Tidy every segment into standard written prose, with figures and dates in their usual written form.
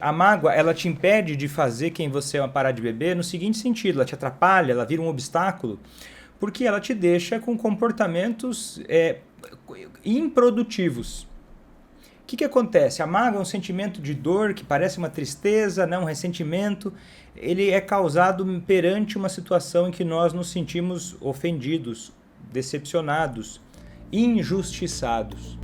A mágoa, ela te impede de fazer quem você é parar de beber no seguinte sentido, ela te atrapalha, ela vira um obstáculo, porque ela te deixa com comportamentos improdutivos. O que acontece? A mágoa é um sentimento de dor que parece uma tristeza, né? Um ressentimento. Ele é causado perante uma situação em que nós nos sentimos ofendidos, decepcionados, injustiçados.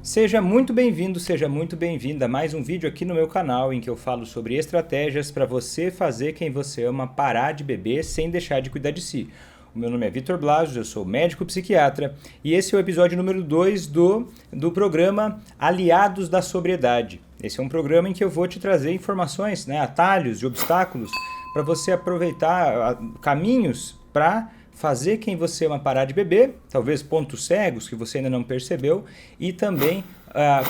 Seja muito bem-vindo, seja muito bem-vinda a mais um vídeo aqui no meu canal em que eu falo sobre estratégias para você fazer quem você ama parar de beber sem deixar de cuidar de si. O meu nome é Vitor Blasius, eu sou médico psiquiatra e esse é o episódio número 2 do programa Aliados da Sobriedade. Esse é um programa em que eu vou te trazer informações, né, atalhos e obstáculos para você aproveitar caminhos para fazer quem você ama parar de beber, talvez pontos cegos que você ainda não percebeu, e também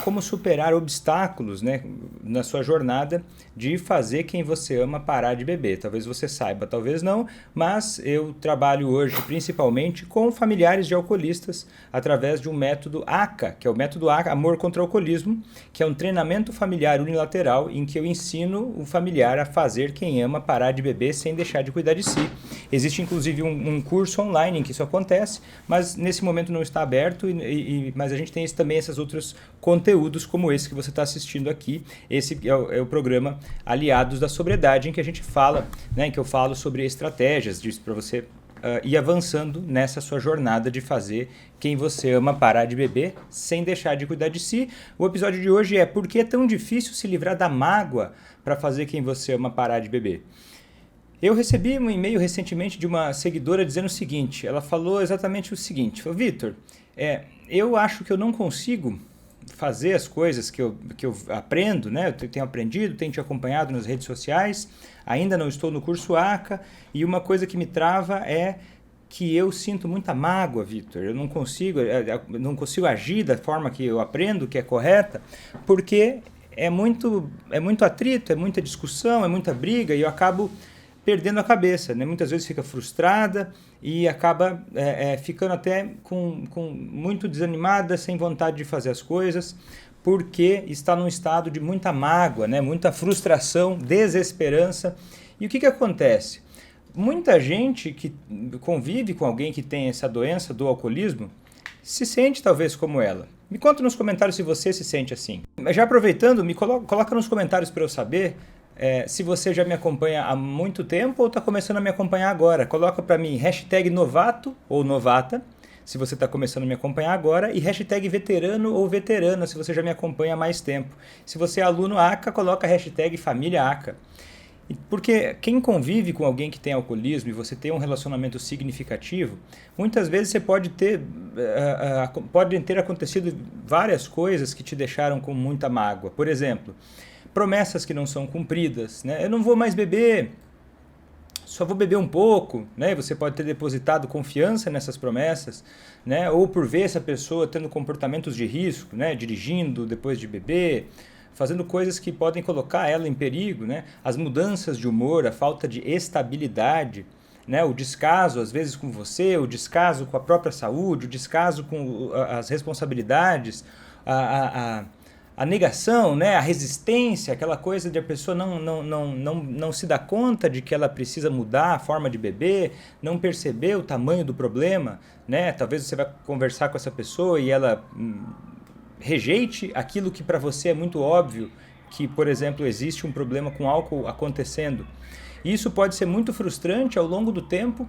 como superar obstáculos, né, na sua jornada de fazer quem você ama parar de beber. Talvez você saiba, talvez não, mas eu trabalho hoje principalmente com familiares de alcoolistas através de um método ACA, que é o método ACA, Amor contra o Alcoolismo, que é um treinamento familiar unilateral em que eu ensino o familiar a fazer quem ama parar de beber sem deixar de cuidar de si. Existe inclusive um curso online em que isso acontece, mas nesse momento não está aberto, mas a gente tem também esses outros conteúdos como esse que você está assistindo aqui. Esse é o programa Aliados da Sobriedade, em que a gente fala, né, em que eu falo sobre estratégias para você ir avançando nessa sua jornada de fazer quem você ama parar de beber sem deixar de cuidar de si. O episódio de hoje é: por que é tão difícil se livrar da mágoa para fazer quem você ama parar de beber? Eu recebi um e-mail recentemente de uma seguidora dizendo o seguinte, ela falou exatamente o seguinte, falou: Vitor, eu acho que eu não consigo fazer as coisas que eu aprendo, né? Eu tenho aprendido, tenho te acompanhado nas redes sociais, ainda não estou no curso ACA, e uma coisa que me trava é que eu sinto muita mágoa, Vitor. Eu não consigo agir da forma que eu aprendo, que é correta, porque é muito atrito, é muita discussão, é muita briga, e eu acabo perdendo a cabeça, né? Muitas vezes fica frustrada e acaba ficando até com muito desanimada, sem vontade de fazer as coisas, porque está num estado de muita mágoa, né? Muita frustração, desesperança. E o que acontece? Muita gente que convive com alguém que tem essa doença do alcoolismo se sente talvez como ela. Me conta nos comentários se você se sente assim. Já aproveitando, me coloca nos comentários para eu saber se você já me acompanha há muito tempo ou está começando a me acompanhar agora. Coloca para mim hashtag novato ou novata, se você está começando a me acompanhar agora, e hashtag veterano ou veterana, se você já me acompanha há mais tempo. Se você é aluno ACA, coloca hashtag família ACA. Porque quem convive com alguém que tem alcoolismo e você tem um relacionamento significativo, muitas vezes você podem ter acontecido várias coisas que te deixaram com muita mágoa. Por exemplo, promessas que não são cumpridas, né? Eu não vou mais beber, só vou beber um pouco, né? Você pode ter depositado confiança nessas promessas, né? Ou por ver essa pessoa tendo comportamentos de risco, né? Dirigindo depois de beber, fazendo coisas que podem colocar ela em perigo, né? As mudanças de humor, a falta de estabilidade, né? O descaso às vezes com você, o descaso com a própria saúde, o descaso com as responsabilidades, a negação, né? A resistência, aquela coisa de a pessoa não se dar conta de que ela precisa mudar a forma de beber, não perceber o tamanho do problema, né? Talvez você vai conversar com essa pessoa e ela rejeite aquilo que para você é muito óbvio, que, por exemplo, existe um problema com álcool acontecendo. Isso pode ser muito frustrante ao longo do tempo,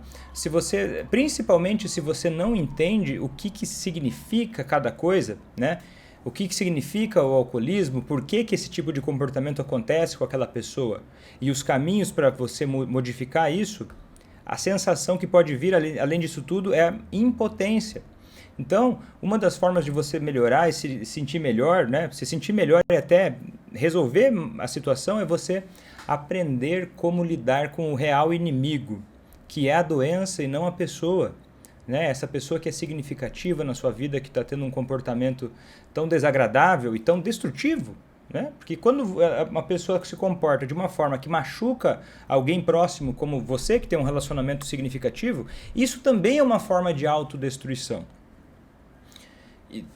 principalmente se você não entende o que significa cada coisa, né? O que significa o alcoolismo, por que esse tipo de comportamento acontece com aquela pessoa e os caminhos para você modificar isso. A sensação que pode vir além disso tudo é a impotência. Então, uma das formas de você melhorar e se sentir melhor, né? Se sentir melhor e até resolver a situação é você aprender como lidar com o real inimigo, que é a doença e não a pessoa. Né? Essa pessoa que é significativa na sua vida, que está tendo um comportamento tão desagradável e tão destrutivo, né? Porque quando uma pessoa que se comporta de uma forma que machuca alguém próximo, como você que tem um relacionamento significativo, isso também é uma forma de autodestruição.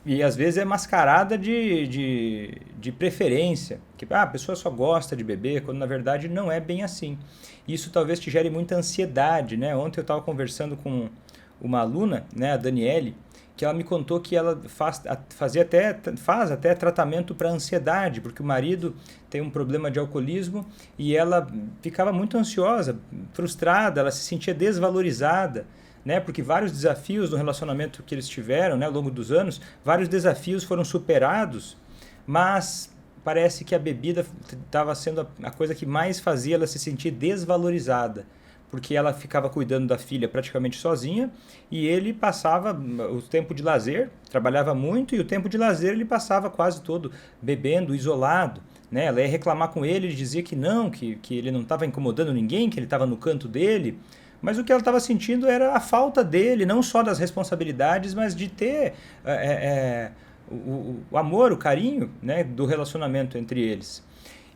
E às vezes é mascarada de preferência, que a pessoa só gosta de beber, quando na verdade não é bem assim. Isso talvez te gere muita ansiedade, né? Ontem eu estava conversando com uma aluna, né, a Daniele, que ela me contou que ela faz até tratamento para ansiedade, porque o marido tem um problema de alcoolismo e ela ficava muito ansiosa, frustrada, ela se sentia desvalorizada, né? Porque vários desafios no relacionamento que eles tiveram, né, ao longo dos anos, vários desafios foram superados, mas parece que a bebida estava sendo a coisa que mais fazia ela se sentir desvalorizada, porque ela ficava cuidando da filha praticamente sozinha e ele passava o tempo de lazer, trabalhava muito e o tempo de lazer ele passava quase todo bebendo, isolado. Né? Ela ia reclamar com ele, ele dizia que não, que ele não estava incomodando ninguém, que ele estava no canto dele. Mas o que ela estava sentindo era a falta dele, não só das responsabilidades, mas de ter o amor, o carinho, né, do relacionamento entre eles.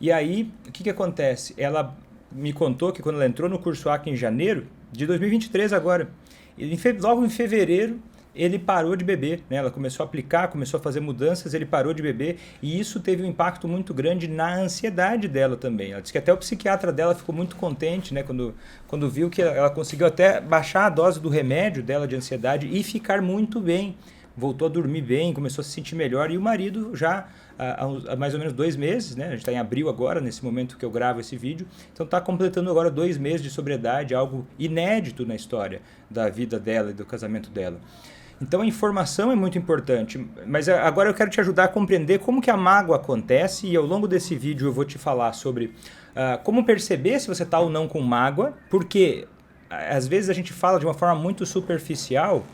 E aí, o que acontece? Ela me contou que quando ela entrou no curso ACA em janeiro de 2023 agora, logo em fevereiro, ele parou de beber, né? Ela começou a aplicar, começou a fazer mudanças, ele parou de beber e isso teve um impacto muito grande na ansiedade dela também. Ela disse que até o psiquiatra dela ficou muito contente, né? Quando viu que ela conseguiu até baixar a dose do remédio dela de ansiedade e ficar muito bem. Voltou a dormir bem, começou a se sentir melhor e o marido já há mais ou menos 2 meses, né? A gente está em abril agora, nesse momento que eu gravo esse vídeo, então está completando agora 2 meses de sobriedade, algo inédito na história da vida dela e do casamento dela. Então a informação é muito importante, mas agora eu quero te ajudar a compreender como que a mágoa acontece e ao longo desse vídeo eu vou te falar sobre como perceber se você está ou não com mágoa, porque às vezes a gente fala de uma forma muito superficial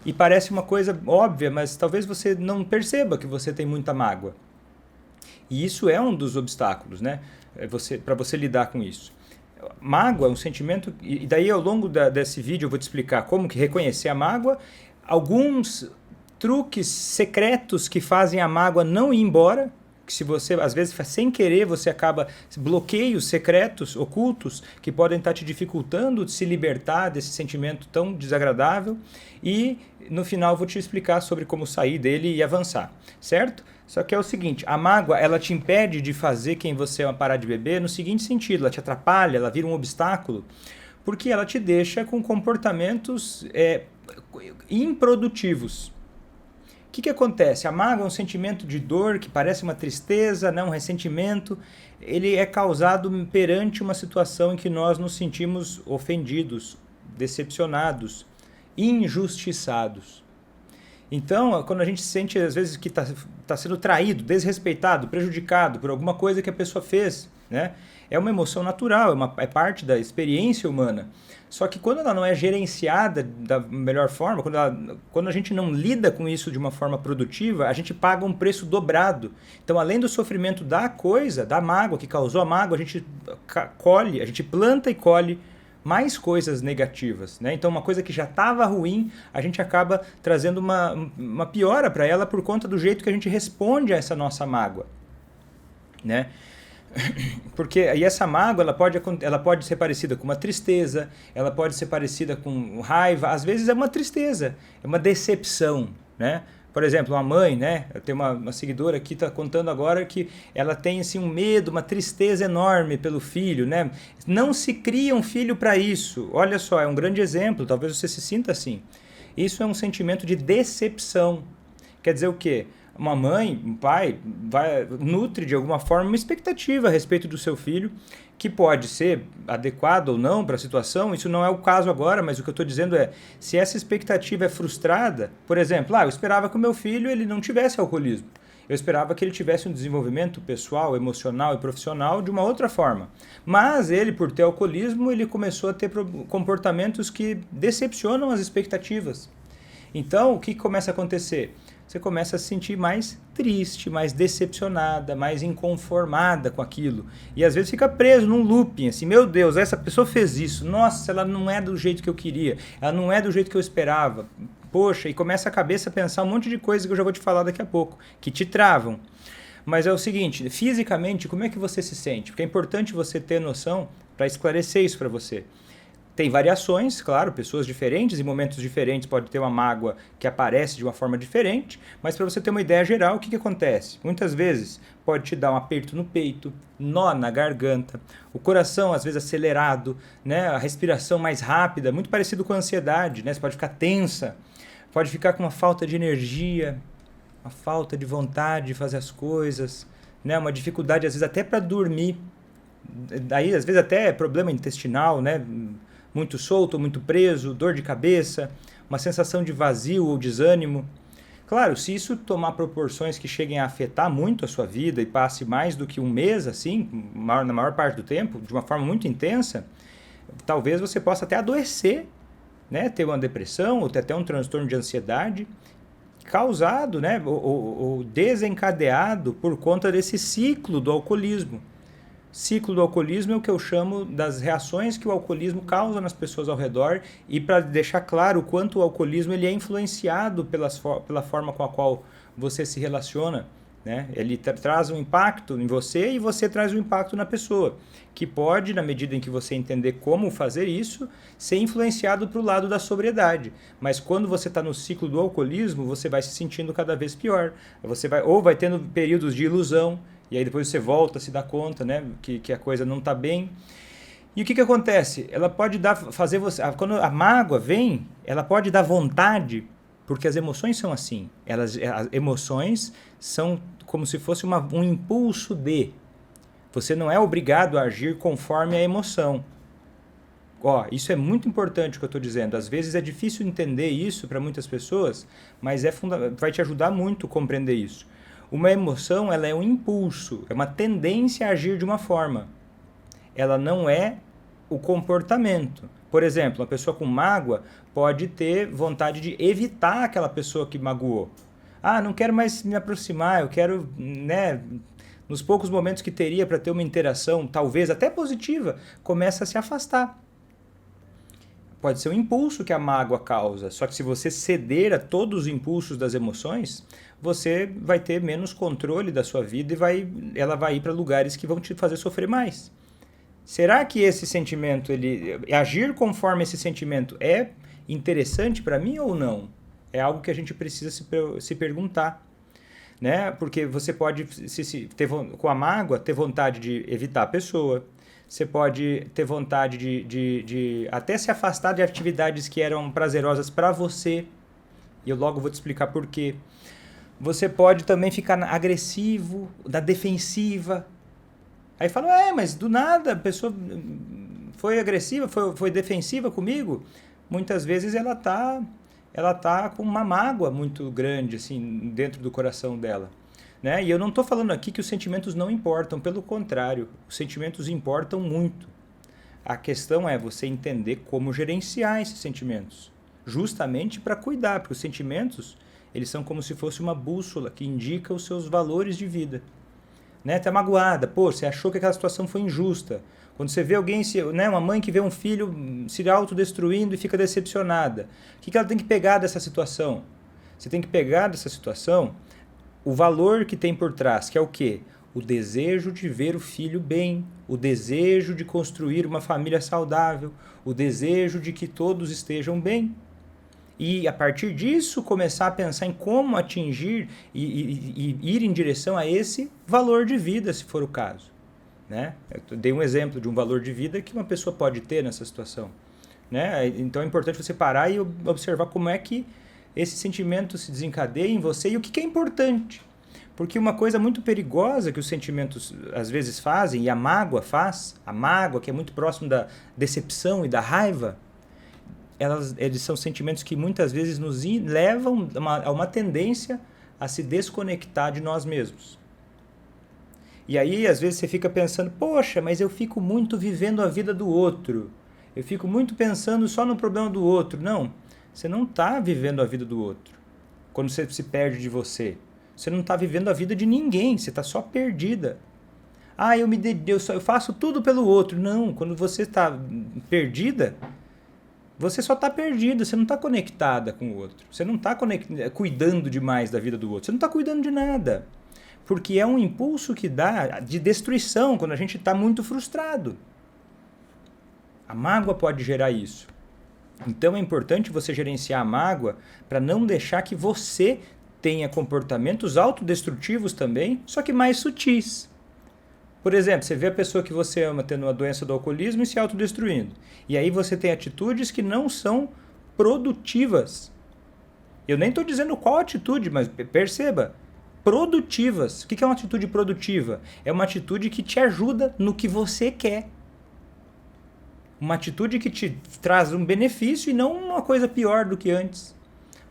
e parece uma coisa óbvia, mas talvez você não perceba que você tem muita mágoa. E isso é um dos obstáculos, né? Para você lidar com isso. Mágoa é um sentimento, e daí ao longo desse vídeo eu vou te explicar como que reconhecer a mágoa, alguns truques secretos que fazem a mágoa não ir embora, que se você, às vezes, sem querer, você acaba bloqueios secretos, ocultos, que podem estar te dificultando de se libertar desse sentimento tão desagradável e no final vou te explicar sobre como sair dele e avançar, certo? Só que é o seguinte, a mágoa, ela te impede de fazer quem você é parar de beber no seguinte sentido, ela te atrapalha, ela vira um obstáculo, porque ela te deixa com comportamentos improdutivos. O que acontece? A mágoa é um sentimento de dor que parece uma tristeza, né? Um ressentimento. Ele é causado perante uma situação em que nós nos sentimos ofendidos, decepcionados, injustiçados. Então, quando a gente sente, às vezes, que está sendo traído, desrespeitado, prejudicado por alguma coisa que a pessoa fez, né? É uma emoção natural, é parte da experiência humana. Só que quando ela não é gerenciada da melhor forma, quando a gente não lida com isso de uma forma produtiva, a gente paga um preço dobrado. Então, além do sofrimento da coisa, da mágoa que causou a mágoa, a gente planta e colhe mais coisas negativas, né? Então, uma coisa que já estava ruim, a gente acaba trazendo uma piora para ela por conta do jeito que a gente responde a essa nossa mágoa, né? Porque aí essa mágoa ela pode ser parecida com uma tristeza, ela pode ser parecida com raiva, às vezes é uma tristeza, é uma decepção, né? Por exemplo, uma mãe, né? Eu tenho uma seguidora aqui que está contando agora que ela tem assim, um medo, uma tristeza enorme pelo filho, né? Não se cria um filho para isso. Olha só, é um grande exemplo, talvez você se sinta assim. Isso é um sentimento de decepção. Quer dizer o quê? Uma mãe, um pai, nutre de alguma forma uma expectativa a respeito do seu filho, que pode ser adequado ou não para a situação, isso não é o caso agora, mas o que eu estou dizendo é, se essa expectativa é frustrada, por exemplo, eu esperava que o meu filho ele não tivesse alcoolismo, eu esperava que ele tivesse um desenvolvimento pessoal, emocional e profissional de uma outra forma, mas ele, por ter alcoolismo, ele começou a ter comportamentos que decepcionam as expectativas. Então, o que começa a acontecer? Você começa a se sentir mais triste, mais decepcionada, mais inconformada com aquilo. E às vezes fica preso num looping, assim, meu Deus, essa pessoa fez isso, nossa, ela não é do jeito que eu queria, ela não é do jeito que eu esperava. Poxa, e começa a cabeça a pensar um monte de coisa que eu já vou te falar daqui a pouco, que te travam. Mas é o seguinte, fisicamente, como é que você se sente? Porque é importante você ter noção para esclarecer isso para você. Tem variações, claro, pessoas diferentes em momentos diferentes pode ter uma mágoa que aparece de uma forma diferente, mas para você ter uma ideia geral, o que acontece? Muitas vezes pode te dar um aperto no peito, nó na garganta, o coração às vezes acelerado, né? A respiração mais rápida, muito parecido com a ansiedade, né? Você pode ficar tensa, pode ficar com uma falta de energia, uma falta de vontade de fazer as coisas, né? Uma dificuldade às vezes até para dormir, daí às vezes até problema intestinal, né? Muito solto, muito preso, dor de cabeça, uma sensação de vazio ou desânimo. Claro, se isso tomar proporções que cheguem a afetar muito a sua vida e passe mais do que um mês, assim, na maior parte do tempo, de uma forma muito intensa, talvez você possa até adoecer, né? Ter uma depressão ou ter até um transtorno de ansiedade causado, né? Ou desencadeado por conta desse ciclo do alcoolismo. Ciclo do alcoolismo é o que eu chamo das reações que o alcoolismo causa nas pessoas ao redor, e para deixar claro o quanto o alcoolismo ele é influenciado pela forma com a qual você se relaciona, né? Ele traz um impacto em você e você traz um impacto na pessoa, que pode, na medida em que você entender como fazer isso, ser influenciado para o lado da sobriedade. Mas quando você está no ciclo do alcoolismo, você vai se sentindo cada vez pior. Você vai tendo períodos de ilusão, e aí depois você volta a se dar conta, né, que a coisa não está bem. E o que acontece? Ela pode fazer você... Quando a mágoa vem, ela pode dar vontade, porque as emoções são assim. As emoções são como se fosse um impulso de... Você não é obrigado a agir conforme a emoção. Isso é muito importante o que eu estou dizendo. Às vezes é difícil entender isso para muitas pessoas, mas vai te ajudar muito a compreender isso. Uma emoção, ela é um impulso, é uma tendência a agir de uma forma. Ela não é o comportamento. Por exemplo, uma pessoa com mágoa pode ter vontade de evitar aquela pessoa que magoou. Não quero mais me aproximar, eu quero, né, nos poucos momentos que teria para ter uma interação, talvez até positiva, começa a se afastar. Pode ser um impulso que a mágoa causa, só que se você ceder a todos os impulsos das emoções, você vai ter menos controle da sua vida e ela vai ir para lugares que vão te fazer sofrer mais. Será que esse sentimento, agir conforme esse sentimento é interessante para mim ou não? É algo que a gente precisa se perguntar, né? Porque você pode, com a mágoa, ter vontade de evitar a pessoa. Você pode ter vontade de até se afastar de atividades que eram prazerosas para você. E eu logo vou te explicar por quê. Você pode também ficar agressivo, da defensiva. Aí fala, mas do nada a pessoa foi agressiva, foi defensiva comigo. Muitas vezes ela tá com uma mágoa muito grande assim, dentro do coração dela. Né? E eu não estou falando aqui que os sentimentos não importam, pelo contrário, os sentimentos importam muito. A questão é você entender como gerenciar esses sentimentos, justamente para cuidar, porque os sentimentos eles são como se fosse uma bússola que indica os seus valores de vida. Né? Tá magoada, você achou que aquela situação foi injusta. Quando você vê alguém, né, uma mãe que vê um filho se autodestruindo e fica decepcionada, o que ela tem que pegar dessa situação? Você tem que pegar dessa situação o valor que tem por trás, que é o quê? O desejo de ver o filho bem, o desejo de construir uma família saudável, o desejo de que todos estejam bem. E a partir disso começar a pensar em como atingir e ir em direção a esse valor de vida, se for o caso. Né? Eu dei um exemplo de um valor de vida que uma pessoa pode ter nessa situação. Né? Então é importante você parar e observar como é que esse sentimento se desencadeia em você e o que é importante. Porque uma coisa muito perigosa que os sentimentos às vezes fazem, e a mágoa faz, a mágoa que é muito próximo da decepção e da raiva, eles são sentimentos que muitas vezes nos levam a uma tendência a se desconectar de nós mesmos. E aí às vezes você fica pensando, poxa, mas eu fico muito vivendo a vida do outro, eu fico muito pensando só no problema do outro. Não, você não está vivendo a vida do outro quando você se perde de você. Você não está vivendo a vida de ninguém, você está só perdida. Eu faço tudo pelo outro. Não, quando você está perdida, você só está perdida, você não está conectada com o outro. Você não está cuidando demais da vida do outro, você não está cuidando de nada. Porque é um impulso que dá de destruição quando a gente está muito frustrado. A mágoa pode gerar isso. Então é importante você gerenciar a mágoa para não deixar que você tenha comportamentos autodestrutivos também, só que mais sutis. Por exemplo, você vê a pessoa que você ama tendo uma doença do alcoolismo e se autodestruindo. E aí você tem atitudes que não são produtivas. Eu nem estou dizendo qual atitude, mas perceba, produtivas. O que é uma atitude produtiva? É uma atitude que te ajuda no que você quer. Uma atitude que te traz um benefício e não uma coisa pior do que antes.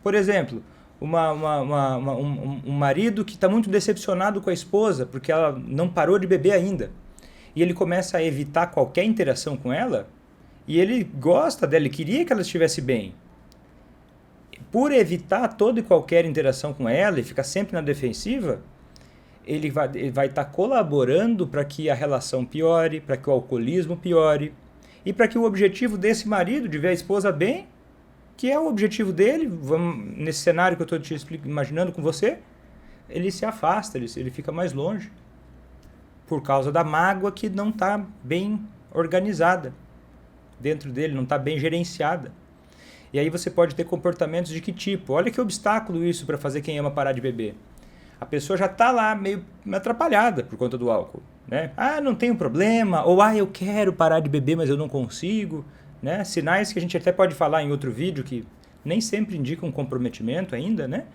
Por exemplo, um marido que está muito decepcionado com a esposa porque ela não parou de beber ainda. E ele começa a evitar qualquer interação com ela e ele gosta dela, ele queria que ela estivesse bem. Por evitar toda e qualquer interação com ela e ficar sempre na defensiva, ele vai estar colaborando para que a relação piore, para que o alcoolismo piore e para que o objetivo desse marido de ver a esposa bem, que é o objetivo dele, nesse cenário que eu estou te imaginando com você, ele se afasta, ele fica mais longe por causa da mágoa que não está bem organizada dentro dele, não está bem gerenciada. E aí você pode ter comportamentos de que tipo? Olha que obstáculo isso para fazer quem ama parar de beber. A pessoa já está lá meio atrapalhada por conta do álcool, né? Ah, não tenho problema, ou eu quero parar de beber, mas eu não consigo, né? Sinais que a gente até pode falar em outro vídeo que nem sempre indicam comprometimento ainda, né?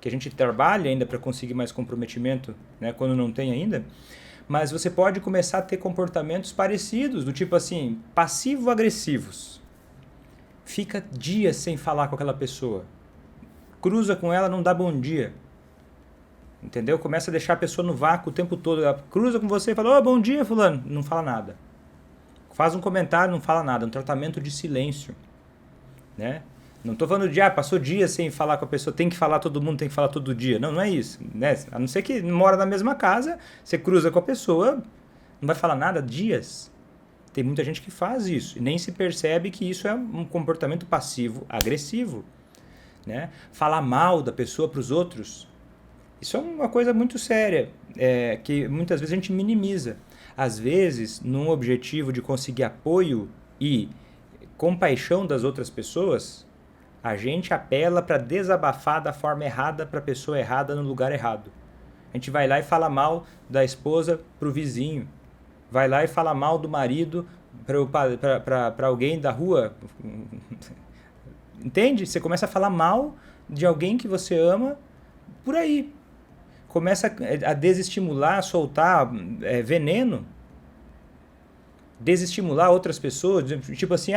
Que a gente trabalha ainda para conseguir mais comprometimento, né? Quando não tem ainda. Mas você pode começar a ter comportamentos parecidos, do tipo assim, passivo-agressivos. Fica dias sem falar com aquela pessoa. Cruza com ela, não dá bom dia. Entendeu? Começa a deixar a pessoa no vácuo o tempo todo. Ela cruza com você e fala, bom dia, fulano. Não fala nada. Faz um comentário, não fala nada. Um tratamento de silêncio. Né? Não estou falando de, passou dias sem falar com a pessoa, tem que falar todo mundo, tem que falar todo dia. Não, não é isso. Né? A não ser que mora na mesma casa, você cruza com a pessoa, não vai falar nada dias. Tem muita gente que faz isso e nem se percebe que isso é um comportamento passivo-agressivo. Né? Falar mal da pessoa para os outros, isso é uma coisa muito séria, que muitas vezes a gente minimiza. Às vezes, num objetivo de conseguir apoio e compaixão das outras pessoas, a gente apela para desabafar da forma errada para a pessoa errada no lugar errado. A gente vai lá e fala mal da esposa para o vizinho. Vai lá e fala mal do marido para alguém da rua. Entende? Você começa a falar mal de alguém que você ama por aí. Começa a desestimular, a soltar veneno. Desestimular outras pessoas. Tipo assim,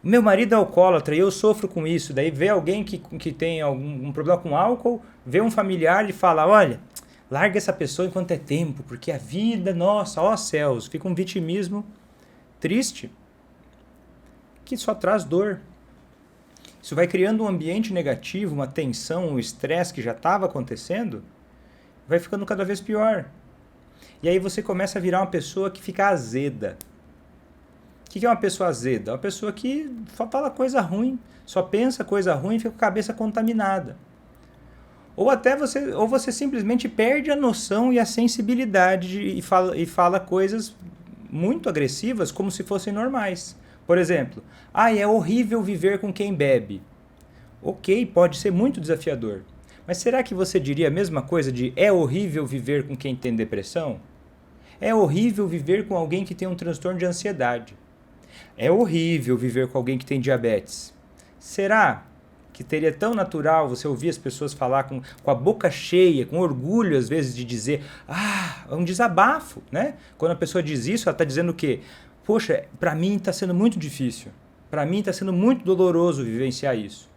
meu marido é alcoólatra e eu sofro com isso. Daí vê alguém que tem algum problema com álcool, vê um familiar e fala, olha, larga essa pessoa enquanto é tempo, porque a vida, nossa, ó céus, fica um vitimismo triste, que só traz dor. Isso vai criando um ambiente negativo, uma tensão, um estresse que já estava acontecendo, vai ficando cada vez pior. E aí você começa a virar uma pessoa que fica azeda. O que é uma pessoa azeda? Uma pessoa que fala coisa ruim, só pensa coisa ruim e fica com a cabeça contaminada. Ou até você simplesmente perde a noção e a sensibilidade e fala coisas muito agressivas como se fossem normais. Por exemplo, é horrível viver com quem bebe. Ok, pode ser muito desafiador. Mas será que você diria a mesma coisa de é horrível viver com quem tem depressão? É horrível viver com alguém que tem um transtorno de ansiedade. É horrível viver com alguém que tem diabetes. Será que teria tão natural você ouvir as pessoas falar com a boca cheia, com orgulho às vezes de dizer, é um desabafo, né? Quando a pessoa diz isso, ela está dizendo o quê? Poxa, para mim está sendo muito difícil, para mim está sendo muito doloroso vivenciar isso.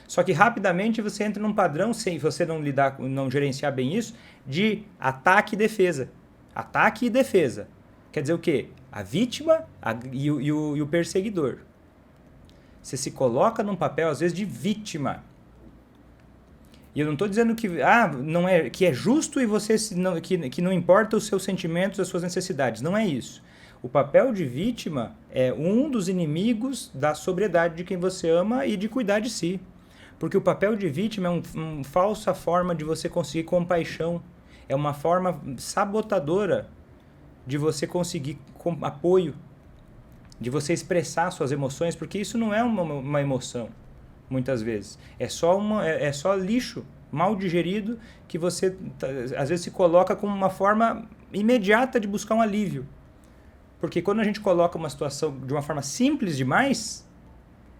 Só que rapidamente você entra num padrão, se você não gerenciar bem isso, de ataque e defesa. Ataque e defesa. Quer dizer o quê? A vítima e o perseguidor. Você se coloca num papel, às vezes, de vítima. E eu não estou dizendo que, não é, que é justo e que não importa os seus sentimentos, as suas necessidades. Não é isso. O papel de vítima é um dos inimigos da sobriedade de quem você ama e de cuidar de si. Porque o papel de vítima é uma falsa forma de você conseguir compaixão. É uma forma sabotadora de você conseguir apoio. de você expressar suas emoções, porque isso não é uma emoção, muitas vezes. É só lixo mal digerido que você, às vezes, se coloca como uma forma imediata de buscar um alívio. Porque quando a gente coloca uma situação de uma forma simples demais,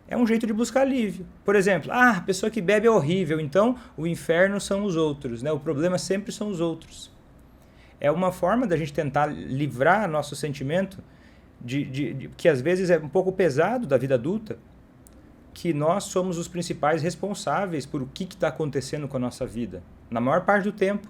é um jeito de buscar alívio. Por exemplo, a pessoa que bebe é horrível, então o inferno são os outros, né? O problema sempre são os outros. É uma forma da gente tentar livrar nosso sentimento que às vezes é um pouco pesado da vida adulta, que nós somos os principais responsáveis por o que está acontecendo com a nossa vida, na maior parte do tempo,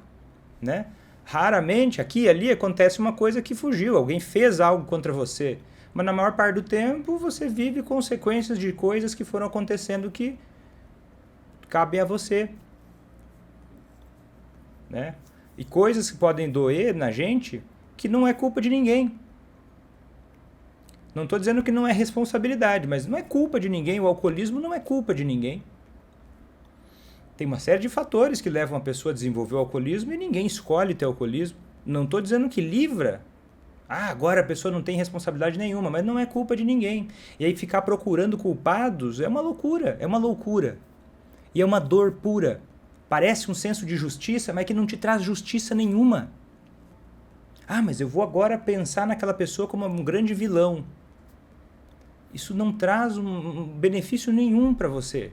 né? Raramente, aqui e ali, acontece uma coisa que fugiu, alguém fez algo contra você, mas na maior parte do tempo você vive consequências de coisas que foram acontecendo que cabem a você, né? E coisas que podem doer na gente que não é culpa de ninguém. Não estou dizendo que não é responsabilidade, mas não é culpa de ninguém. O alcoolismo não é culpa de ninguém. Tem uma série de fatores que levam a pessoa a desenvolver o alcoolismo e ninguém escolhe ter alcoolismo. Não estou dizendo que livra. Agora a pessoa não tem responsabilidade nenhuma, mas não é culpa de ninguém. E aí ficar procurando culpados é uma loucura, é uma loucura. E é uma dor pura. Parece um senso de justiça, mas que não te traz justiça nenhuma. Mas eu vou agora pensar naquela pessoa como um grande vilão. Isso não traz um benefício nenhum para você.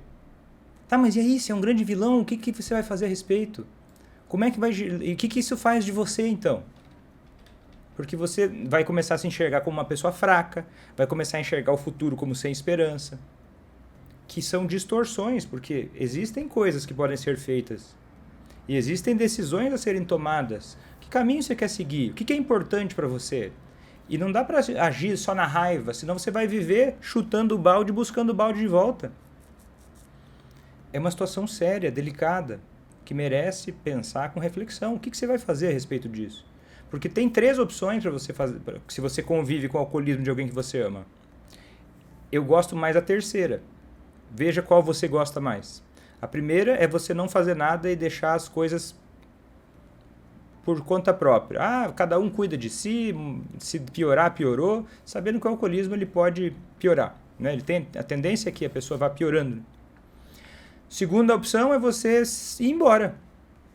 Tá, mas e aí, se é um grande vilão, o que você vai fazer a respeito? Como é que vai... E o que isso faz de você, então? Porque você vai começar a se enxergar como uma pessoa fraca, vai começar a enxergar o futuro como sem esperança, que são distorções, porque existem coisas que podem ser feitas e existem decisões a serem tomadas. Que caminho você quer seguir? O que é importante para você? E não dá para agir só na raiva, senão você vai viver chutando o balde, buscando o balde de volta. É uma situação séria, delicada, que merece pensar com reflexão. O que você vai fazer a respeito disso? Porque tem 3 opções para você fazer, se você convive com o alcoolismo de alguém que você ama. Eu gosto mais da terceira. Veja qual você gosta mais. A primeira é você não fazer nada e deixar as coisas por conta própria. Cada um cuida de si, se piorar, piorou, sabendo que o alcoolismo ele pode piorar, né? Ele tem a tendência é que a pessoa vá piorando. Segunda opção é você ir embora.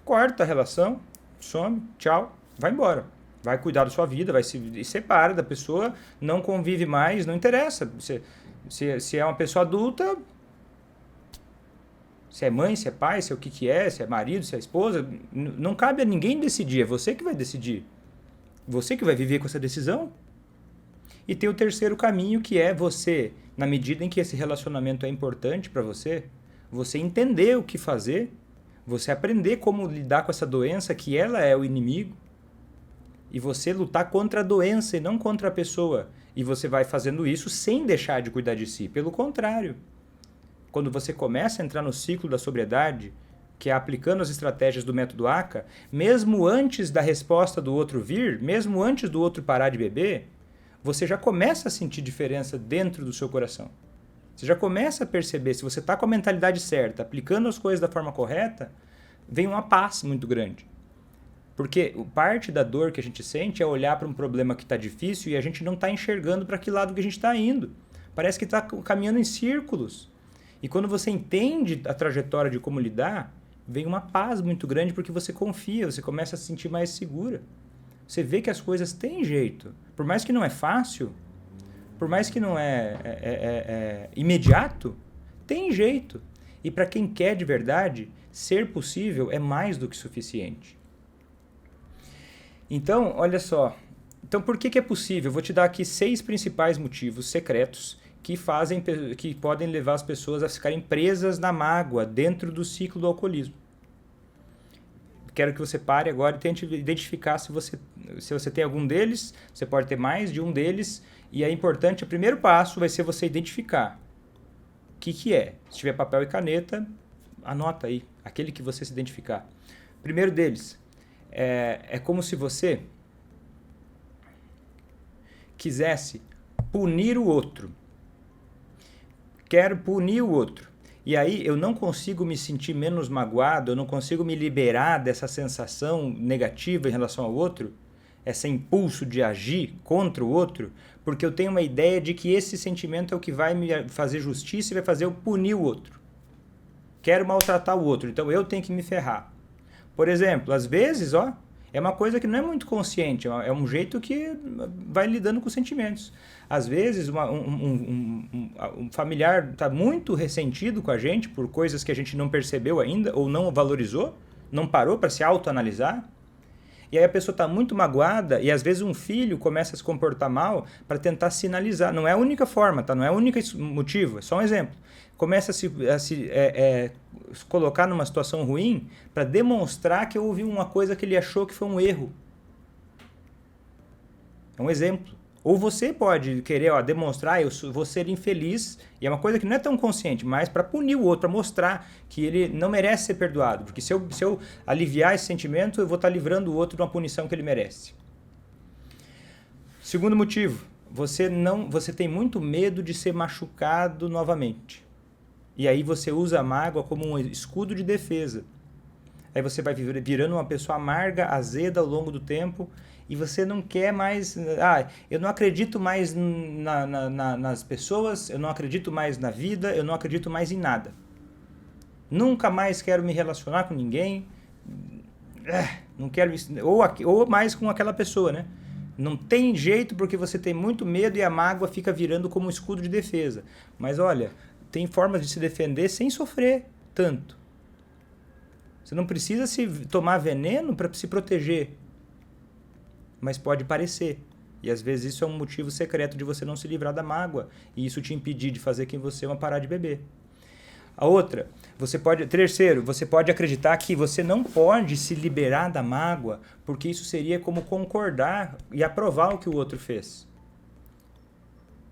Corta a relação, some, tchau, vai embora. Vai cuidar da sua vida, vai se separa da pessoa, não convive mais, não interessa. Se é uma pessoa adulta, se é mãe, se é pai, se é o que é, se é marido, se é esposa, não cabe a ninguém decidir, é você que vai decidir. Você que vai viver com essa decisão. E tem o terceiro caminho, que é você, na medida em que esse relacionamento é importante para você, você entender o que fazer, você aprender como lidar com essa doença, que ela é o inimigo, e você lutar contra a doença e não contra a pessoa. E você vai fazendo isso sem deixar de cuidar de si. Pelo contrário, quando você começa a entrar no ciclo da sobriedade, que é aplicando as estratégias do método ACA, mesmo antes da resposta do outro vir, mesmo antes do outro parar de beber, você já começa a sentir diferença dentro do seu coração. Você já começa a perceber, se você está com a mentalidade certa, aplicando as coisas da forma correta, vem uma paz muito grande. Porque parte da dor que a gente sente é olhar para um problema que está difícil e a gente não está enxergando para que lado que a gente está indo. Parece que está caminhando em círculos. E quando você entende a trajetória de como lidar, vem uma paz muito grande porque você confia, você começa a se sentir mais segura. Você vê que as coisas têm jeito. Por mais que não é fácil, por mais que não é imediato, tem jeito. E para quem quer de verdade, ser possível é mais do que suficiente. Então, olha só. Então, por que é possível? Eu vou te dar aqui 6 principais motivos secretos que podem levar as pessoas a ficarem presas na mágoa dentro do ciclo do alcoolismo. Quero que você pare agora e tente identificar se você tem algum deles, você pode ter mais de um deles, e é importante, o primeiro passo vai ser você identificar o que é. Se tiver papel e caneta, anota aí, aquele que você se identificar. Primeiro deles, é como se você quisesse punir o outro. Quero punir o outro. E aí eu não consigo me sentir menos magoado, eu não consigo me liberar dessa sensação negativa em relação ao outro. esse impulso de agir contra o outro, porque eu tenho uma ideia de que esse sentimento é o que vai me fazer justiça e vai fazer eu punir o outro. Quero maltratar o outro, então eu tenho que me ferrar. Por exemplo, às vezes, é uma coisa que não é muito consciente, é um jeito que vai lidando com os sentimentos. Às vezes, um familiar está muito ressentido com a gente por coisas que a gente não percebeu ainda ou não valorizou, não parou para se autoanalisar. E aí a pessoa está muito magoada e às vezes um filho começa a se comportar mal para tentar sinalizar. Não é a única forma, tá? Não é o único motivo, é só um exemplo. Começa a se colocar numa situação ruim para demonstrar que houve uma coisa que ele achou que foi um erro. É um exemplo. Ou você pode querer demonstrar, vou ser infeliz, e é uma coisa que não é tão consciente, mas para punir o outro, para mostrar que ele não merece ser perdoado. Porque se eu aliviar esse sentimento, eu vou estar livrando o outro de uma punição que ele merece. Segundo motivo, você tem muito medo de ser machucado novamente. E aí você usa a mágoa como um escudo de defesa. Aí você vai virando uma pessoa amarga, azeda ao longo do tempo, e você não quer mais... eu não acredito mais nas pessoas, eu não acredito mais na vida, eu não acredito mais em nada. Nunca mais quero me relacionar com ninguém, não quero... Ou mais com aquela pessoa, né? Não tem jeito porque você tem muito medo e a mágoa fica virando como um escudo de defesa. Mas olha, tem formas de se defender sem sofrer tanto. Você não precisa tomar veneno para se proteger. Mas pode parecer. E às vezes isso é um motivo secreto de você não se livrar da mágoa. E isso te impedir de fazer quem você é parar de beber. A outra, terceiro, você pode acreditar que você não pode se liberar da mágoa, porque isso seria como concordar e aprovar o que o outro fez.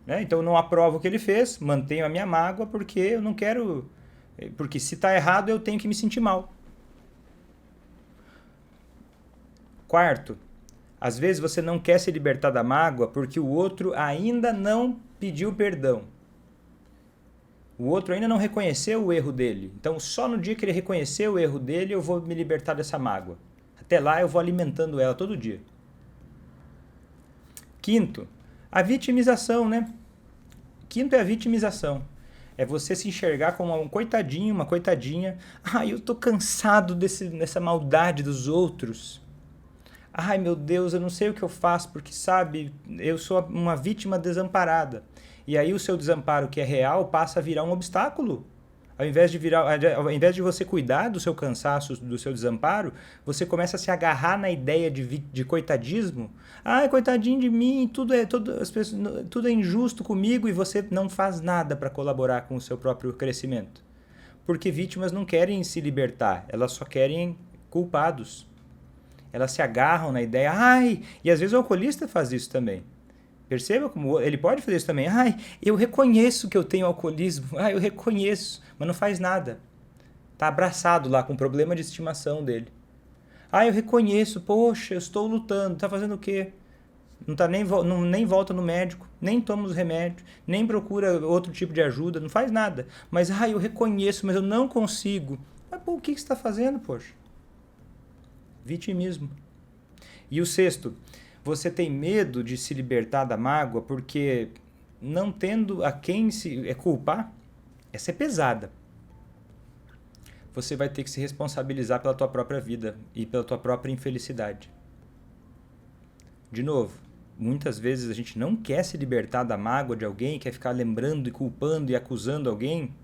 Né? Então eu não aprovo o que ele fez, mantenho a minha mágoa porque eu não quero... Porque se está errado eu tenho que me sentir mal. Quarto, às vezes você não quer se libertar da mágoa porque o outro ainda não pediu perdão. O outro ainda não reconheceu o erro dele. Então, só no dia que ele reconhecer o erro dele, eu vou me libertar dessa mágoa. Até lá, eu vou alimentando ela todo dia. Quinto, a vitimização, né? Quinto é a vitimização. É você se enxergar como um coitadinho, uma coitadinha. Eu tô cansado dessa maldade dos outros. Ai, meu Deus, eu não sei o que eu faço, porque, sabe, eu sou uma vítima desamparada. E aí o seu desamparo, que é real, passa a virar um obstáculo. Ao invés de você cuidar do seu cansaço, do seu desamparo, você começa a se agarrar na ideia de coitadismo. Coitadinho de mim, tudo é injusto comigo, e você não faz nada para colaborar com o seu próprio crescimento. Porque vítimas não querem se libertar, elas só querem culpados. Elas se agarram na ideia, e às vezes o alcoolista faz isso também. Perceba como ele pode fazer isso também. Eu reconheço que eu tenho alcoolismo, eu reconheço, mas não faz nada. Está abraçado lá com o problema de estimação dele. Eu reconheço, poxa, eu estou lutando, está fazendo o quê? Nem volta no médico, nem toma os remédios, nem procura outro tipo de ajuda, não faz nada. Mas, eu reconheço, mas eu não consigo. Mas, o que você está fazendo, poxa? Vitimismo. E o sexto, você tem medo de se libertar da mágoa porque não tendo a quem se culpar, essa é pesada. Você vai ter que se responsabilizar pela tua própria vida e pela tua própria infelicidade. De novo, muitas vezes a gente não quer se libertar da mágoa de alguém, quer ficar lembrando e culpando e acusando alguém,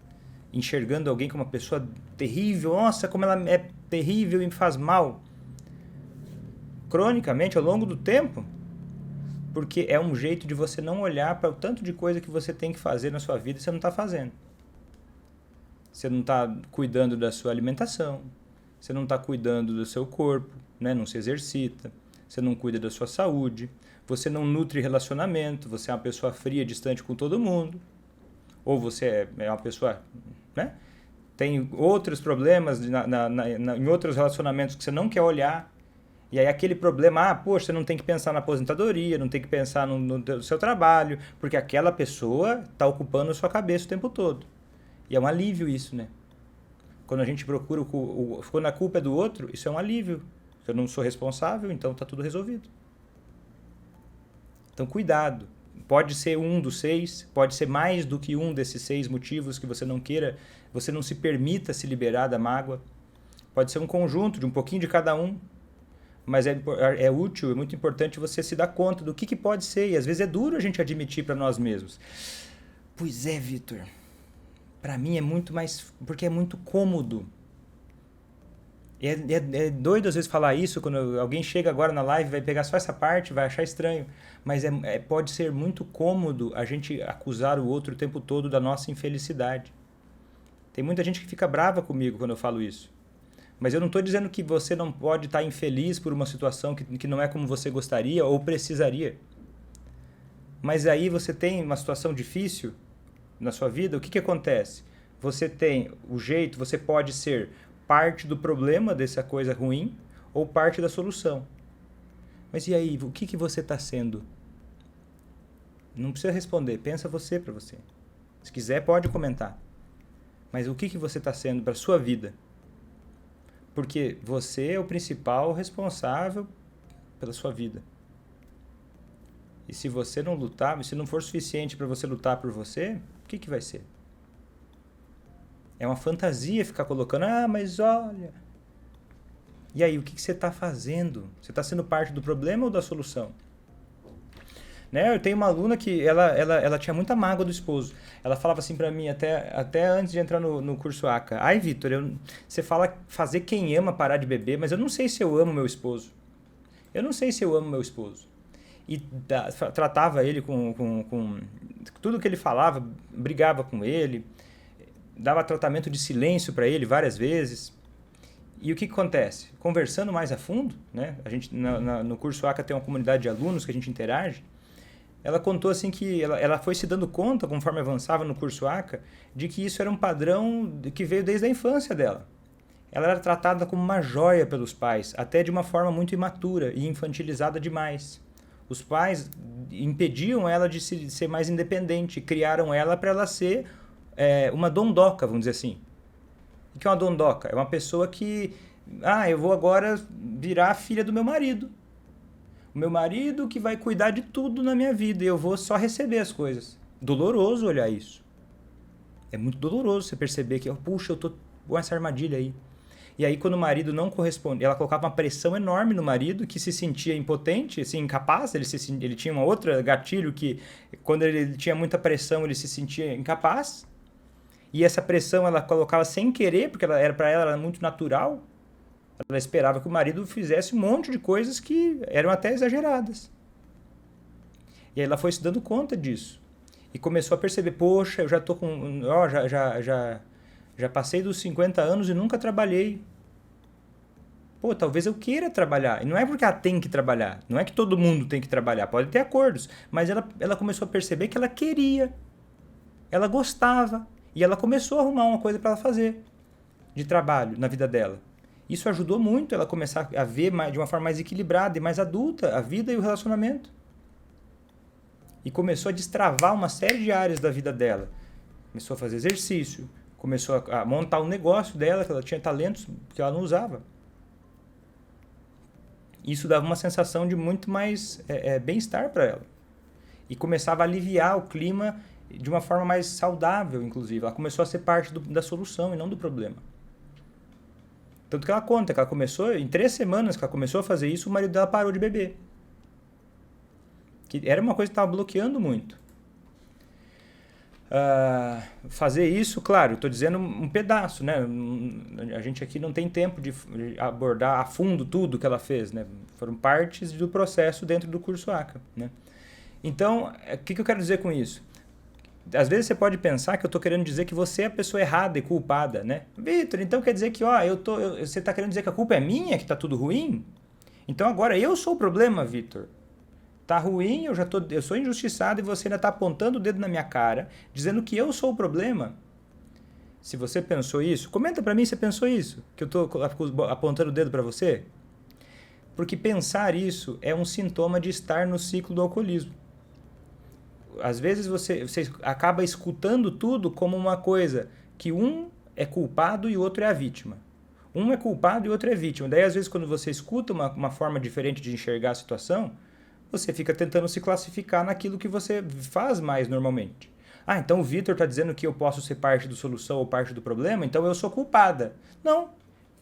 enxergando alguém como uma pessoa terrível. Nossa, como ela é terrível e me faz mal. Cronicamente, ao longo do tempo, porque é um jeito de você não olhar para o tanto de coisa que você tem que fazer na sua vida e você não está fazendo. Você não está cuidando da sua alimentação, você não está cuidando do seu corpo, né? Não se exercita, você não cuida da sua saúde, você não nutre relacionamento, você é uma pessoa fria, distante com todo mundo, ou você é uma pessoa, né? Tem outros problemas em outros relacionamentos que você não quer olhar. E aí aquele problema, poxa, você não tem que pensar na aposentadoria, não tem que pensar no seu trabalho, porque aquela pessoa está ocupando a sua cabeça o tempo todo. E é um alívio isso, né? Quando a gente procura, quando a culpa é do outro, isso é um alívio. Eu não sou responsável, então está tudo resolvido. Então, cuidado. Pode ser um dos 6, pode ser mais do que um desses 6 motivos que você não queira, você não se permita se liberar da mágoa. Pode ser um conjunto de um pouquinho de cada um, mas é útil, é muito importante você se dar conta do que pode ser. E às vezes é duro a gente admitir para nós mesmos. Pois é, Vitor, para mim é muito mais, porque é muito cômodo. É doido às vezes falar isso, quando alguém chega agora na live, vai pegar só essa parte, vai achar estranho. Mas pode ser muito cômodo a gente acusar o outro o tempo todo da nossa infelicidade. Tem muita gente que fica brava comigo quando eu falo isso. Mas eu não estou dizendo que você não pode estar infeliz por uma situação que não é como você gostaria ou precisaria. Mas aí você tem uma situação difícil na sua vida, o que acontece? Você tem o jeito, você pode ser parte do problema dessa coisa ruim ou parte da solução. Mas e aí, o que você está sendo? Não precisa responder, pensa você para você. Se quiser, pode comentar. Mas o que você está sendo para a sua vida? Porque você é o principal responsável pela sua vida. E se você não lutar, se não for suficiente para você lutar por você, o que vai ser? É uma fantasia ficar colocando, mas olha... E aí, o que você está fazendo? Você está sendo parte do problema ou da solução? Né? Eu tenho uma aluna que ela tinha muita mágoa do esposo. Ela falava assim pra mim, até antes de entrar no curso ACA. Ai, Vitor, você fala fazer quem ama parar de beber, mas eu não sei se eu amo meu esposo. Eu não sei se eu amo meu esposo. E tratava ele com tudo que ele falava, brigava com ele, dava tratamento de silêncio para ele várias vezes. E o que acontece? Conversando mais a fundo, né? A gente, no curso ACA tem uma comunidade de alunos que a gente interage. Ela contou assim que ela foi se dando conta, conforme avançava no curso ACA, de que isso era um padrão que veio desde a infância dela. Ela era tratada como uma joia pelos pais, até de uma forma muito imatura e infantilizada demais. Os pais impediam ela de ser mais independente, criaram ela para ela ser uma dondoca, vamos dizer assim. O que é uma dondoca? É uma pessoa que, eu vou agora virar a filha do meu marido. O meu marido que vai cuidar de tudo na minha vida e eu vou só receber as coisas. Doloroso olhar isso. É muito doloroso você perceber que, puxa, eu tô com essa armadilha aí. E aí quando o marido não corresponde, ela colocava uma pressão enorme no marido, que se sentia impotente, assim, incapaz, ele tinha uma outra gatilho que quando ele tinha muita pressão ele se sentia incapaz. E essa pressão ela colocava sem querer, porque para ela era muito natural. Ela esperava que o marido fizesse um monte de coisas que eram até exageradas. E aí ela foi se dando conta disso. E começou a perceber, poxa, eu já tô com... já passei dos 50 anos e nunca trabalhei. Pô, talvez eu queira trabalhar. E não é porque ela tem que trabalhar. Não é que todo mundo tem que trabalhar. Pode ter acordos. Mas ela começou a perceber que ela queria. Ela gostava. E ela começou a arrumar uma coisa para ela fazer de trabalho na vida dela. Isso ajudou muito ela começar a ver de uma forma mais equilibrada e mais adulta a vida e o relacionamento. E começou a destravar uma série de áreas da vida dela. Começou a fazer exercício, começou a montar um negócio dela, que ela tinha talentos que ela não usava. Isso dava uma sensação de muito mais bem-estar para ela. E começava a aliviar o clima de uma forma mais saudável, inclusive. Ela começou a ser parte da solução e não do problema. Tanto que ela conta que ela começou, em 3 semanas que ela começou a fazer isso, o marido dela parou de beber. Que era uma coisa que estava bloqueando muito. Fazer isso, claro, estou dizendo um pedaço, né? A gente aqui não tem tempo de abordar a fundo tudo que ela fez, né? Foram partes do processo dentro do curso ACA, né? Então, o que eu quero dizer com isso? Às vezes você pode pensar que eu estou querendo dizer que você é a pessoa errada e culpada, né? Vitor, então quer dizer que você está querendo dizer que a culpa é minha, que está tudo ruim? Então agora eu sou o problema, Vitor. Tá ruim, eu sou injustiçado e você ainda está apontando o dedo na minha cara, dizendo que eu sou o problema. Se você pensou isso, comenta para mim se você pensou isso, que eu estou apontando o dedo para você. Porque pensar isso é um sintoma de estar no ciclo do alcoolismo. Às vezes você acaba escutando tudo como uma coisa que um é culpado e o outro é a vítima. Um é culpado e o outro é vítima. Daí, às vezes, quando você escuta uma forma diferente de enxergar a situação, você fica tentando se classificar naquilo que você faz mais normalmente. Ah, então o Vitor está dizendo que eu posso ser parte da solução ou parte do problema, então eu sou culpada. Não.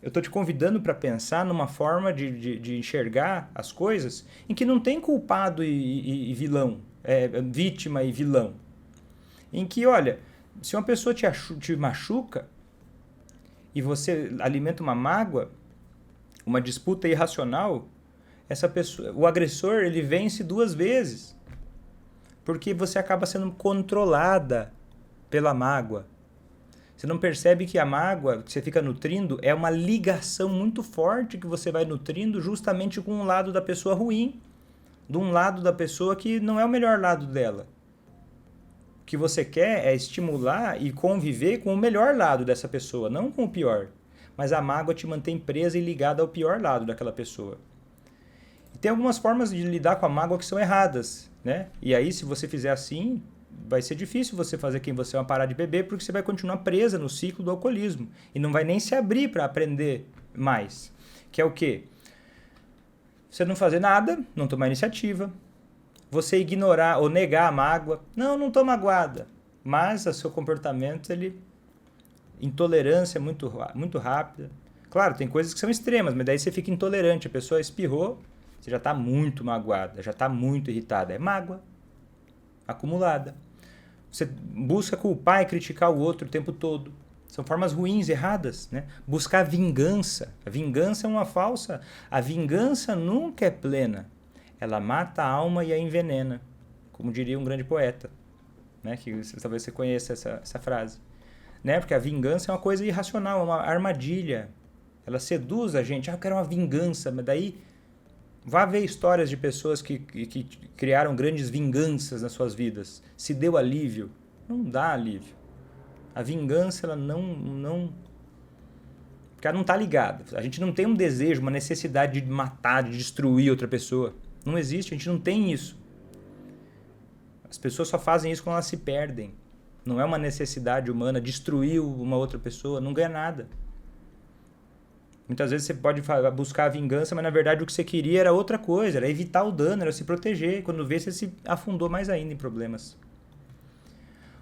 Eu estou te convidando para pensar numa forma de enxergar as coisas em que não tem culpado e vilão, vítima e vilão. Em que, olha, se uma pessoa te machuca e você alimenta uma mágoa, uma disputa irracional, essa pessoa, o agressor, ele vence 2 vezes. Porque você acaba sendo controlada pela mágoa. Você não percebe que a mágoa que você fica nutrindo é uma ligação muito forte que você vai nutrindo justamente com um lado da pessoa ruim, de um lado da pessoa que não é o melhor lado dela. O que você quer é estimular e conviver com o melhor lado dessa pessoa, não com o pior. Mas a mágoa te mantém presa e ligada ao pior lado daquela pessoa. E tem algumas formas de lidar com a mágoa que são erradas, né? E aí, se você fizer assim, vai ser difícil você fazer quem você é parar de beber, porque você vai continuar presa no ciclo do alcoolismo e não vai nem se abrir para aprender mais. Que é o quê? Você não fazer nada, não tomar iniciativa, você ignorar ou negar a mágoa. Não estou magoada. Mas o seu comportamento, intolerância muito rápida. Claro, tem coisas que são extremas, mas daí você fica intolerante. A pessoa espirrou, você já está muito magoada, já está muito irritada. É mágoa acumulada. Você busca culpar e criticar o outro o tempo todo. São formas ruins, erradas, né? Buscar vingança. A vingança é uma falsa. A vingança nunca é plena. Ela mata a alma e a envenena, como diria um grande poeta, né? Que talvez você conheça essa frase. Né? Porque a vingança é uma coisa irracional, é uma armadilha. Ela seduz a gente. Eu quero uma vingança, mas daí vá ver histórias de pessoas que criaram grandes vinganças nas suas vidas. Se deu alívio? Não dá alívio. A vingança, ela não... Porque ela não está ligada. A gente não tem um desejo, uma necessidade de matar, de destruir outra pessoa. Não existe, a gente não tem isso. As pessoas só fazem isso quando elas se perdem. Não é uma necessidade humana destruir uma outra pessoa, não ganha nada. Muitas vezes você pode buscar a vingança, mas na verdade o que você queria era outra coisa, era evitar o dano, era se proteger. Quando vê, você se afundou mais ainda em problemas.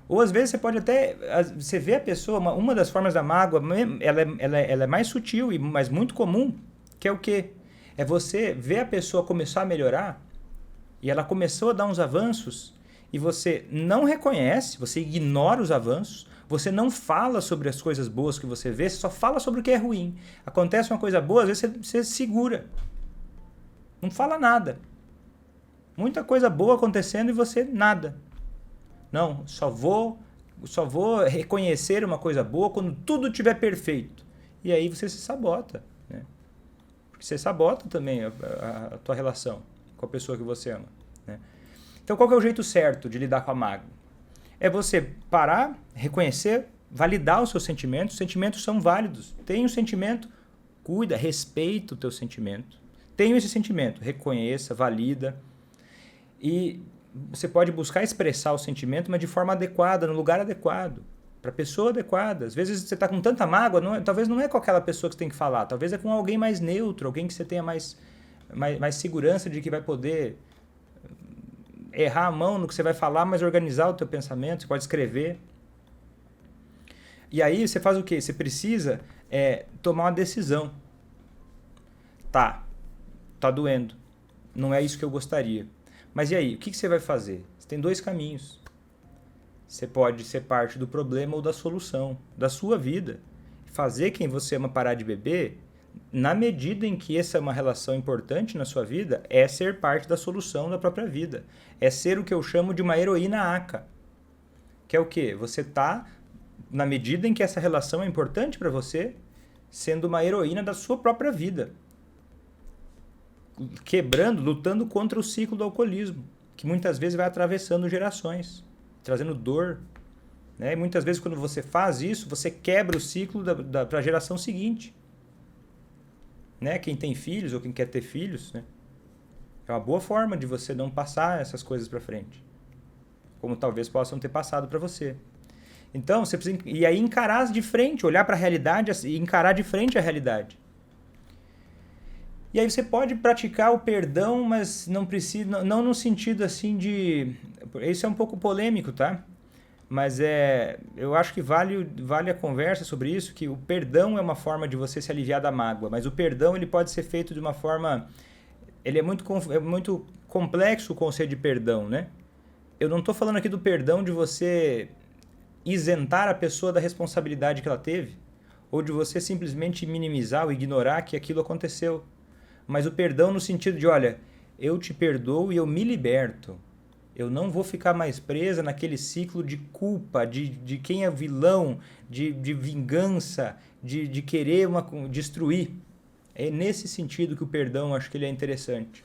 Ou às vezes você pode até... Você vê a pessoa, uma das formas da mágoa, ela é mais sutil, mas muito comum, que é o quê? É você ver a pessoa começar a melhorar, e ela começou a dar uns avanços, e você não reconhece, você ignora os avanços, você não fala sobre as coisas boas que você vê, você só fala sobre o que é ruim. Acontece uma coisa boa, às vezes você segura. Não fala nada. Muita coisa boa acontecendo e você nada. Não, só vou reconhecer uma coisa boa quando tudo estiver perfeito. E aí você se sabota, né? Porque você sabota também a tua relação com a pessoa que você ama, né? Então qual que é o jeito certo de lidar com a mágoa? É você parar, reconhecer, validar os seus sentimentos. Os sentimentos são válidos. Tem um sentimento, cuida, respeita o teu sentimento. Tenho esse sentimento, reconheça, valida. E você pode buscar expressar o sentimento, mas de forma adequada, no lugar adequado, para a pessoa adequada. Às vezes você está com tanta mágoa, talvez não é com aquela pessoa que você tem que falar, talvez é com alguém mais neutro, alguém que você tenha mais segurança de que vai poder errar a mão no que você vai falar, mas organizar o teu pensamento. Você pode escrever. E aí você faz o quê? Você precisa tomar uma decisão. Tá doendo. Não é isso que eu gostaria. Mas e aí? O que você vai fazer? Você tem 2 caminhos. Você pode ser parte do problema ou da solução da sua vida. Fazer quem você ama parar de beber, na medida em que essa é uma relação importante na sua vida, é ser parte da solução da própria vida. É ser o que eu chamo de uma heroína ACA. Que é o quê? Você está, na medida em que essa relação é importante para você, sendo uma heroína da sua própria vida. Quebrando, lutando contra o ciclo do alcoolismo, que muitas vezes vai atravessando gerações, trazendo dor, né? E muitas vezes quando você faz isso, você quebra o ciclo para a geração seguinte. Né? Quem tem filhos ou quem quer ter filhos, né? É uma boa forma de você não passar essas coisas para frente, como talvez possam ter passado para você. Então, você precisa e aí encarar de frente, olhar para a realidade e encarar de frente a realidade. E aí você pode praticar o perdão, mas não precisa, não no sentido assim de... Isso é um pouco polêmico, tá? Mas eu acho que vale a conversa sobre isso, que o perdão é uma forma de você se aliviar da mágoa, mas o perdão ele pode ser feito de uma forma... é muito complexo o conceito de perdão, né? Eu não estou falando aqui do perdão de você isentar a pessoa da responsabilidade que ela teve, ou de você simplesmente minimizar ou ignorar que aquilo aconteceu. Mas o perdão no sentido de, olha, eu te perdoo e eu me liberto. Eu não vou ficar mais presa naquele ciclo de culpa, de quem é vilão, de vingança, de querer destruir. É nesse sentido que o perdão, acho que ele é interessante.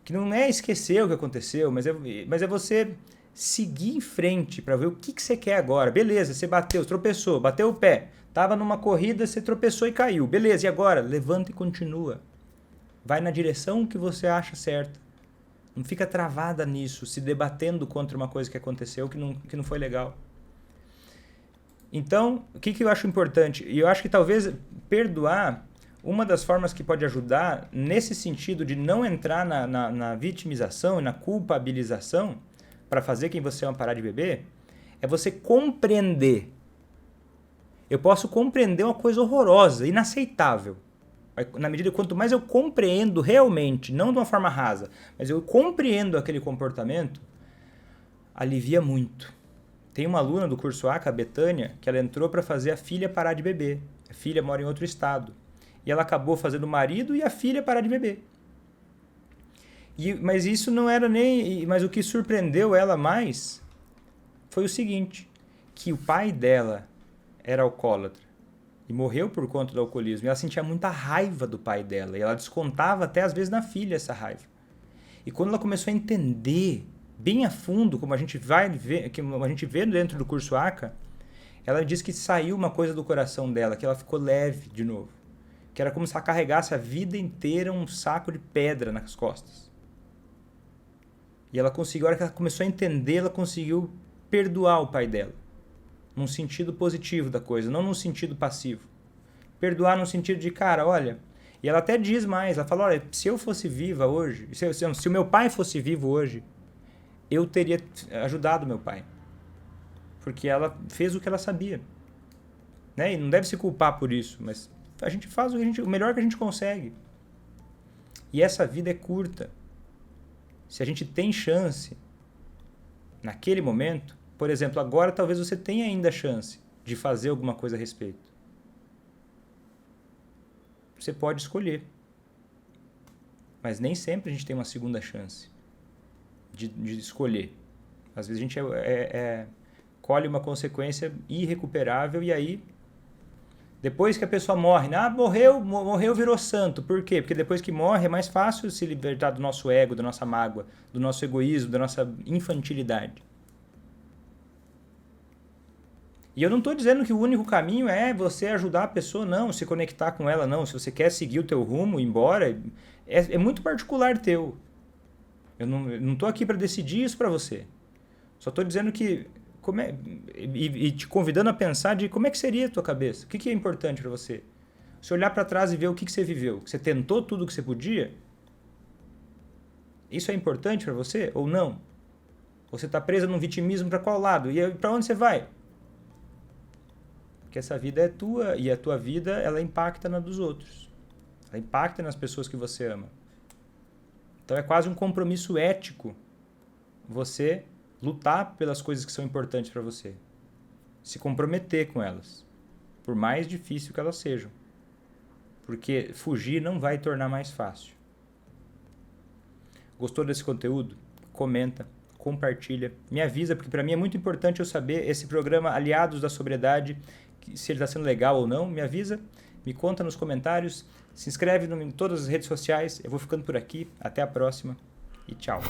Que não é esquecer o que aconteceu, mas é você seguir em frente para ver o que você quer agora. Beleza, você tropeçou, bateu o pé. Estava numa corrida, você tropeçou e caiu. Beleza, e agora? Levanta e continua. Vai na direção que você acha certa. Não fica travada nisso, se debatendo contra uma coisa que aconteceu que não foi legal. Então, o que eu acho importante? E eu acho que talvez perdoar, uma das formas que pode ajudar nesse sentido de não entrar na vitimização e na culpabilização para fazer quem você ama parar de beber, é você compreender. Eu posso compreender uma coisa horrorosa, inaceitável. Na medida que quanto mais eu compreendo realmente, não de uma forma rasa, mas eu compreendo aquele comportamento, alivia muito. Tem uma aluna do curso ACA, a Betânia, que ela entrou para fazer a filha parar de beber. A filha mora em outro estado. E ela acabou fazendo o marido e a filha parar de beber. Mas isso não era nem... Mas o que surpreendeu ela mais foi o seguinte, que o pai dela era alcoólatra e morreu por conta do alcoolismo. E ela sentia muita raiva do pai dela. E ela descontava até às vezes na filha essa raiva. E quando ela começou a entender bem a fundo, como a gente vê dentro do curso ACA, ela disse que saiu uma coisa do coração dela, que ela ficou leve de novo. Que era como se ela carregasse a vida inteira um saco de pedra nas costas. E ela conseguiu, a hora que ela começou a entender, ela conseguiu perdoar o pai dela. Num sentido positivo da coisa, não num sentido passivo. Perdoar no sentido de, cara, olha... E ela até diz mais, ela fala, olha, se eu fosse viva hoje, se o meu pai fosse vivo hoje, eu teria ajudado meu pai. Porque ela fez o que ela sabia. Né? E não deve se culpar por isso, mas a gente faz o melhor que a gente consegue. E essa vida é curta. Se a gente tem chance, naquele momento, por exemplo, agora talvez você tenha ainda a chance de fazer alguma coisa a respeito. Você pode escolher. Mas nem sempre a gente tem uma segunda chance de escolher. Às vezes a gente colhe uma consequência irrecuperável e aí, depois que a pessoa morre, morreu, virou santo. Por quê? Porque depois que morre é mais fácil se libertar do nosso ego, da nossa mágoa, do nosso egoísmo, da nossa infantilidade. E eu não estou dizendo que o único caminho é você ajudar a pessoa, não, se conectar com ela, não. Se você quer seguir o teu rumo, ir embora, é muito particular teu. Eu não estou aqui para decidir isso para você. Só estou dizendo que... e te convidando a pensar de como é que seria a tua cabeça. O que é importante para você? Se olhar para trás e ver o que você viveu. Que você tentou tudo o que você podia? Isso é importante para você ou não? Você está presa num vitimismo para qual lado? E para onde você vai? Porque essa vida é tua e a tua vida ela impacta na dos outros. Ela impacta nas pessoas que você ama. Então é quase um compromisso ético você lutar pelas coisas que são importantes para você. Se comprometer com elas. Por mais difícil que elas sejam. Porque fugir não vai tornar mais fácil. Gostou desse conteúdo? Comenta, compartilha. Me avisa, porque para mim é muito importante eu saber esse programa Aliados da Sobriedade, se ele está sendo legal ou não. Me avisa, me conta nos comentários. Se inscreve em todas as redes sociais. Eu vou ficando por aqui. Até a próxima e tchau.